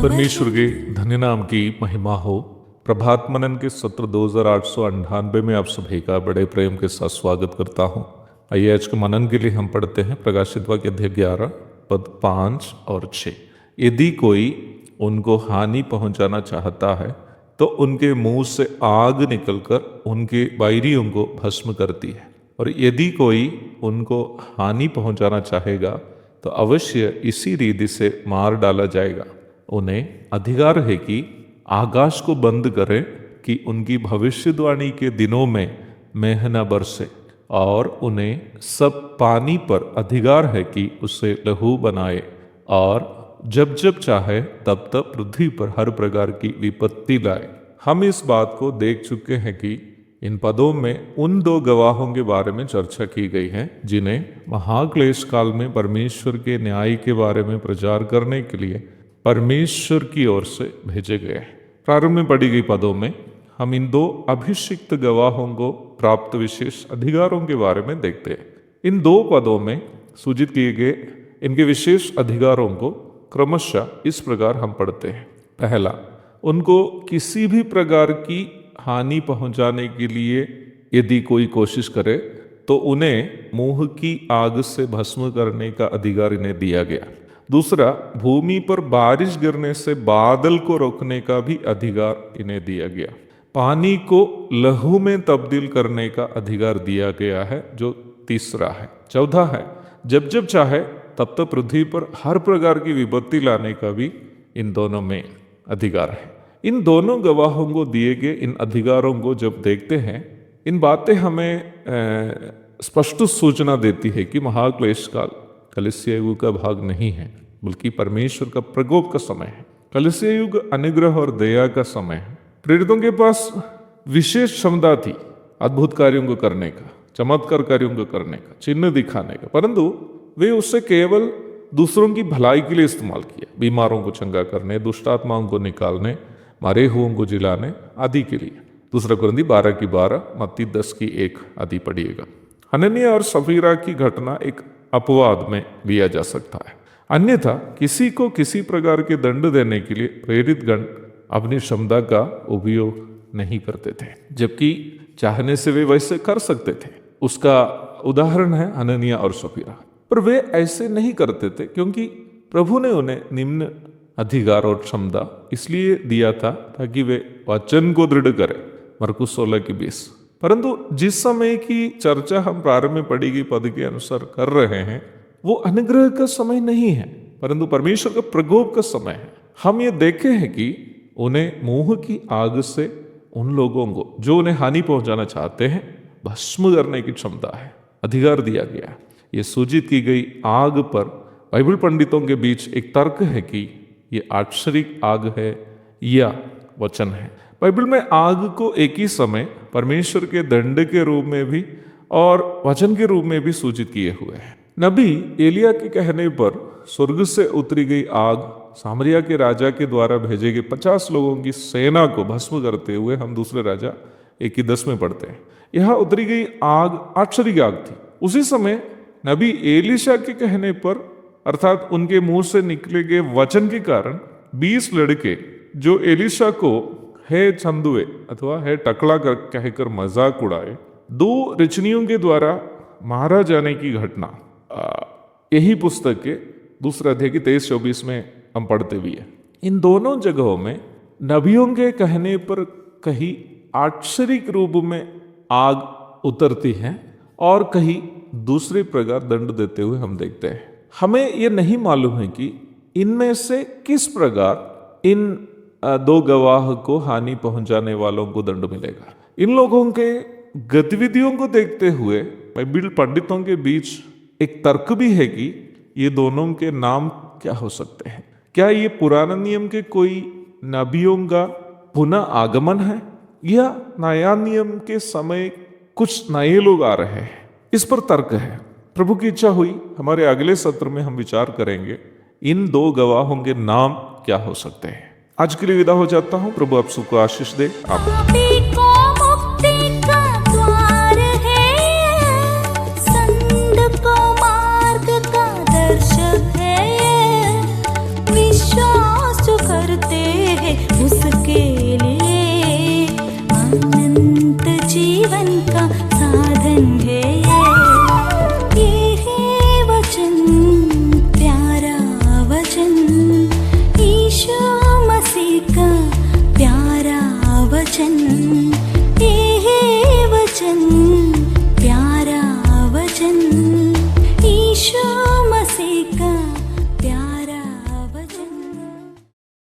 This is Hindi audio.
परमेश्वर के धन्य नाम की महिमा हो। प्रभात मनन के सत्र 2898 में आप सभी का बड़े प्रेम के साथ स्वागत करता हूँ। आइए आज के मनन के लिए हम पढ़ते हैं प्रकाशित वाक्य अध्याय 11 पद 5 और 6। यदि कोई उनको हानि पहुंचाना चाहता है तो उनके मुंह से आग निकलकर उनके बैरियों को भस्म करती है, और यदि कोई उनको हानि पहुंचाना चाहेगा तो अवश्य इसी रीति से मार डाला जाएगा। उन्हें अधिकार है कि आकाश को बंद करें कि उनकी भविष्यवाणी के दिनों में मेह न बरसे, और उन्हें सब पानी पर अधिकार है कि उसे लहू बनाए, और जब जब चाहे तब तब पृथ्वी पर हर प्रकार की विपत्ति लाए। हम इस बात को देख चुके हैं कि इन पदों में उन दो गवाहों के बारे में चर्चा की गई है जिन्हें महाक्लेश काल में परमेश्वर के न्याय के बारे में प्रचार करने के लिए परमेश्वर की ओर से भेजे गए हैं। प्रारंभ में पढ़ी गई पदों में हम इन दो अभिषिक्त गवाहों को प्राप्त विशेष अधिकारों के बारे में देखते हैं। इन दो पदों में सूचित किए गए इनके विशेष अधिकारों को क्रमशः इस प्रकार हम पढ़ते हैं। पहला, उनको किसी भी प्रकार की हानि पहुंचाने के लिए यदि कोई कोशिश करे तो उन्हें मुंह की आग से भस्म करने का अधिकार इन्हें दिया गया। दूसरा, भूमि पर बारिश गिरने से बादल को रोकने का भी अधिकार इन्हें दिया गया। पानी को लहू में तब्दील करने का अधिकार दिया गया है, जो तीसरा है। चौथा है, जब जब चाहे तब तक पृथ्वी पर हर प्रकार की विपत्ति लाने का भी इन दोनों में अधिकार है। इन दोनों गवाहों को दिए गए इन अधिकारों को जब देखते हैं, इन बातें हमें स्पष्ट सूचना देती है कि महाक्लेश काल कलीसिया युग का भाग नहीं है, बल्कि परमेश्वर का प्रकोप का समय है। कलीसिया युग अनुग्रह और दया का समय है। प्रेरितों के पास विशेष क्षमता थी अद्भुत कार्यों को करने का, चमत्कार कार्यों को करने का, चिन्ह दिखाने का, परंतु वे उससे केवल दूसरों की भलाई के लिए इस्तेमाल किया। बीमारों को चंगा करने, दुष्ट आत्माओं को निकालने, मरे हुओं को जिलाने आदि के लिए। दूसरा कुरिन्थी 12:12, मत्ती 10:1 आदि पढ़िएगा। हनन्याह और सफीरा की घटना एक अपवाद में लिया जा सकता है, अन्यथा किसी को किसी प्रकार के दंड देने के लिए प्रेरित गण अपनी क्षमता का उपयोग नहीं करते थे, जबकि चाहने से वे वैसे कर सकते थे। उसका उदाहरण है हनन्याह और सफीरा। पर वे ऐसे नहीं करते थे क्योंकि प्रभु ने उन्हें निम्न अधिकार और क्षमता इसलिए दिया था ताकि वे वचन को दृढ़ करें, मरकुस 16:20। परंतु जिस समय की चर्चा हम प्रारंभ में पढ़ी गई पद के अनुसार कर रहे हैं, वो अनुग्रह का समय नहीं है, परंतु परमेश्वर का प्रकोप का समय है। हम ये देखे हैं कि उन्हें मुंह की आग से उन लोगों को जो उन्हें हानि पहुंचाना चाहते हैं भस्म करने की क्षमता है, अधिकार दिया गया। ये सूचित की गई आग पर बाइबल पंडितों के बीच एक तर्क है कि ये आश्चर्य आग है या वचन है। बाइबल में आग को एक ही समय परमेश्वर के दंड के रूप में भी और वचन के रूप में भी सूचित किए हुए हैं। नबी एलिया के कहने पर स्वर्ग से उतरी गई आग सामरिया के राजा के द्वारा भेजे गए 50 लोगों की सेना को भस्म करते हुए हम दूसरे राजा 1:10 में पढ़ते हैं। यहाँ उतरी गई आग आश्चर्य आग थी। उसी समय नबी एलीशा के कहने पर, अर्थात उनके मुंह से निकले गए वचन के कारण 20 लड़के जो एलीशा को है चंदुए अथवा है टकला कर कहकर मजाक उड़ाए, 2 रचनियों के द्वारा मारा जाने की घटना यही पुस्तक के दूसरे अध्याय की 23-24 में हम पढ़ते भी है। इन दोनों जगहों में नबियों के कहने पर कहीं आश्चर्य रूप में आग उतरती है और कहीं दूसरे प्रकार दंड देते हुए हम देखते हैं। हमें ये नहीं मालूम है कि इनमें से किस प्रकार इन दो गवाह को हानि पहुंचाने वालों को दंड मिलेगा। इन लोगों के गतिविधियों को देखते हुए बाइबल पंडितों के बीच एक तर्क भी है कि ये दोनों के नाम क्या हो सकते हैं। क्या ये पुराने नियम के कोई नबियों का पुनः आगमन है या नया नियम के समय कुछ नए लोग आ रहे हैं? इस पर तर्क है। प्रभु की इच्छा हुई हमारे अगले सत्र में हम विचार करेंगे इन दो गवाहों के नाम क्या हो सकते हैं। आज के लिए विदा हो जाता हूं। प्रभु आप सबको आशीष दे। आमीन। उसके लिए अनंत जीवन का साधन है ये है वचन, प्यारा वचन, यीशु मसीह का प्यारा वचन। ये है वचन, प्यारा वचन, यीशु